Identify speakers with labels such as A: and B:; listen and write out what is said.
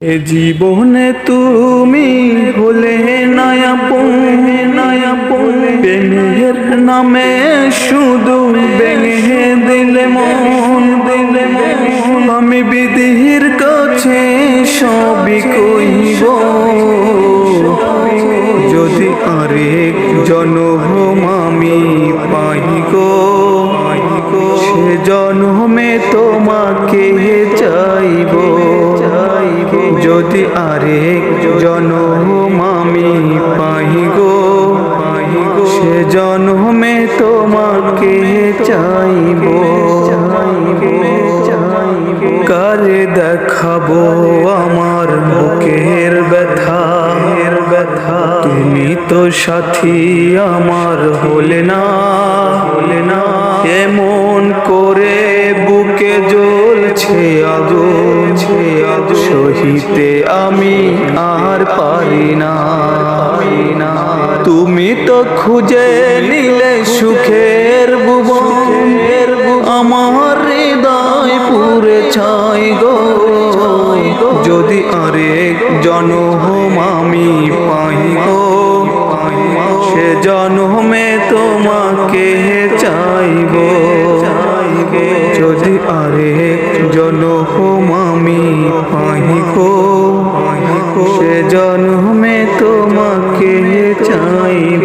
A: এ জীবনে তুমি হলে নায়াপন প্রেমের নামে শুধু ভেঙে দিলে মন আমি বিধির কাছে সবই কইব যদি আরেক জনম আমি পাই গো সে জন্মে তোমাকে চাইব যদি আরেক জনম আমি পাই গো সে জন্মে তোমাকে চাইব কারে দেখাবো আমার বুকের ব্যথা তুমি তো সাথী আমার হলে না এমন করে বুকে জ্বলছে আগুন সহিতে আমি আর পারি না তুমি তো খুঁজে নিলে সুখের ভুবন আমার হৃদয় পুরে ছাই গো যদি আরেক জনম আমি পাই গো সে জন্মে তোমাকে চাইব যদি আরেক জনম আমি পাই গো সে জন্মে তোমাকে চাইব।